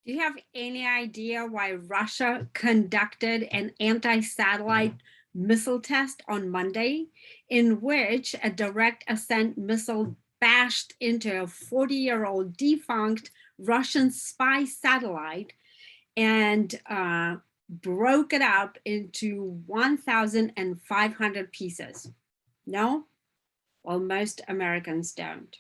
Do you have any idea why Russia conducted an anti-satellite missile test on Monday, in which a direct ascent missile bashed into a 40-year-old defunct Russian spy satellite and broke it up into 1,500 pieces? No? Well, most Americans don't.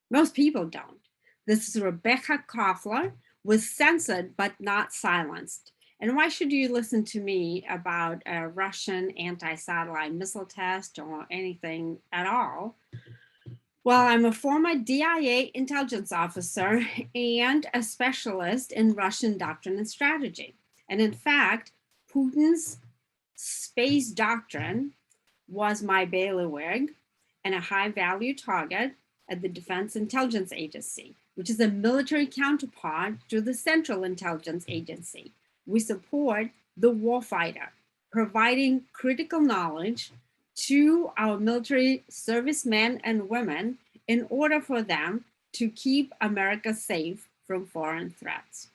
Most people don't. This is Rebekah Koffler, was censored but not silenced. And why should you listen to me about a Russian anti-satellite missile test or anything at all? Well, I'm a former DIA intelligence officer and a specialist in Russian doctrine and strategy. And in fact, Putin's space doctrine was my bailiwick and a high value target at the Defense Intelligence Agency, which is a military counterpart to the Central Intelligence Agency. We support the warfighter, providing critical knowledge to our military servicemen and women in order for them to keep America safe from foreign threats.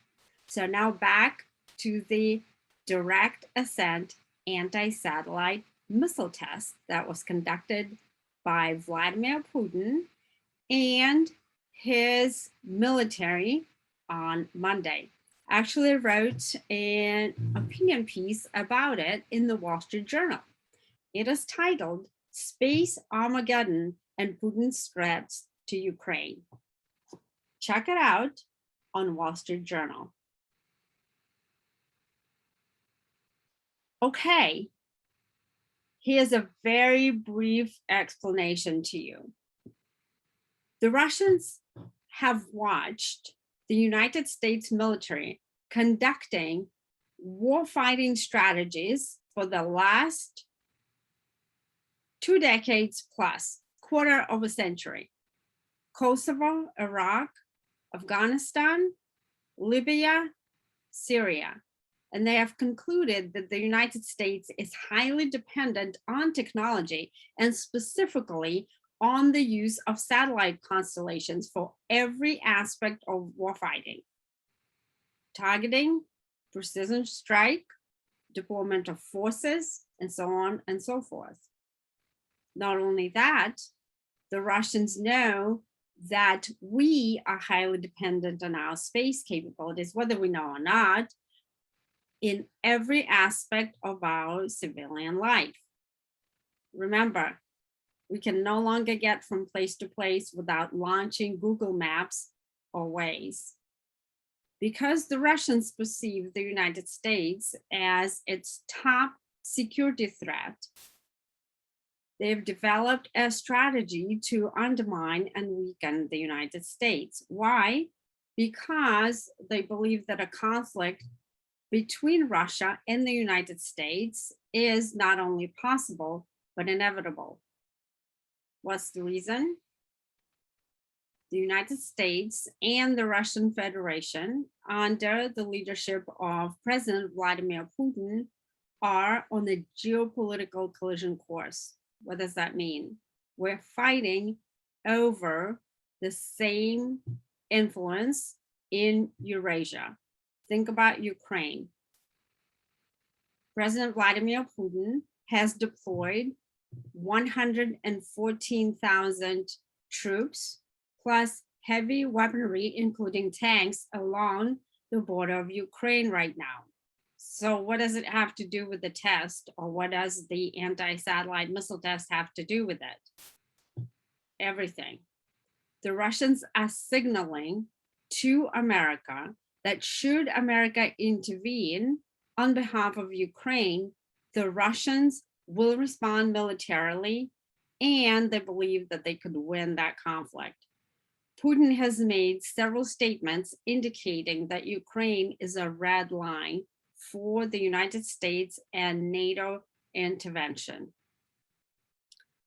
So now back to the direct ascent anti-satellite missile test that was conducted by Vladimir Putin and his military on Monday. I actually wrote an opinion piece about it in the Wall Street Journal. It is titled Space Armageddon and Putin's Threats to Ukraine. Check it out on Wall Street Journal. Okay, here's a very brief explanation to you. The Russians have watched the United States military conducting warfighting strategies for the last 2 decades plus, quarter of a century. Kosovo, Iraq, Afghanistan, Libya, Syria. And they have concluded that the United States is highly dependent on technology and specifically on the use of satellite constellations for every aspect of warfighting: targeting, precision strike, deployment of forces, and so on and so forth. Not only that, the Russians know that we are highly dependent on our space capabilities, whether we know or not, in every aspect of our civilian life. Remember, we can no longer get from place to place without launching Google Maps or Waze. Because the Russians perceive the United States as its top security threat, they've developed a strategy to undermine and weaken the United States. Why? Because they believe that a conflict between Russia and the United States is not only possible, but inevitable. What's the reason? The United States and the Russian Federation, under the leadership of President Vladimir Putin, are on a geopolitical collision course. What does that mean? We're fighting over the same influence in Eurasia. Think about Ukraine. President Vladimir Putin has deployed 114,000 troops plus heavy weaponry, including tanks, along the border of Ukraine right now. So what does it have to do with the test, or what does the anti-satellite missile test have to do with it? Everything. The Russians are signaling to America that should America intervene on behalf of Ukraine, the Russians will respond militarily, and they believe that they could win that conflict. Putin has made several statements indicating that Ukraine is a red line for the United States and NATO intervention.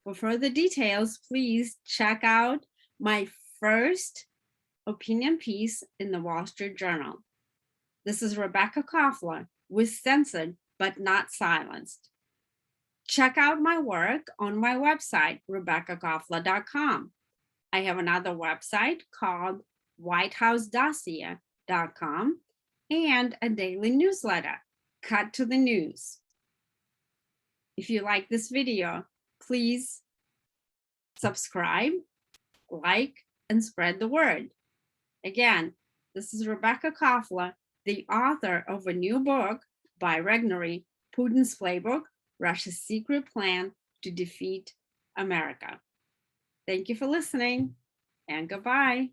For further details, please check out my first opinion piece in the Wall Street Journal. This is Rebekah Koffler, with censored but not silenced. Check out my work on my website, RebekahKoffler.com. I have another website called White House Dossier, SpaceWarFare.com, and a daily newsletter, Cut to the News. If you like this video, please subscribe, like, and spread the word. Again, this is Rebekah Koffler, the author of a new book by Regnery, Putin's Playbook, Russia's Secret Plan to Defeat America. Thank you for listening, and goodbye.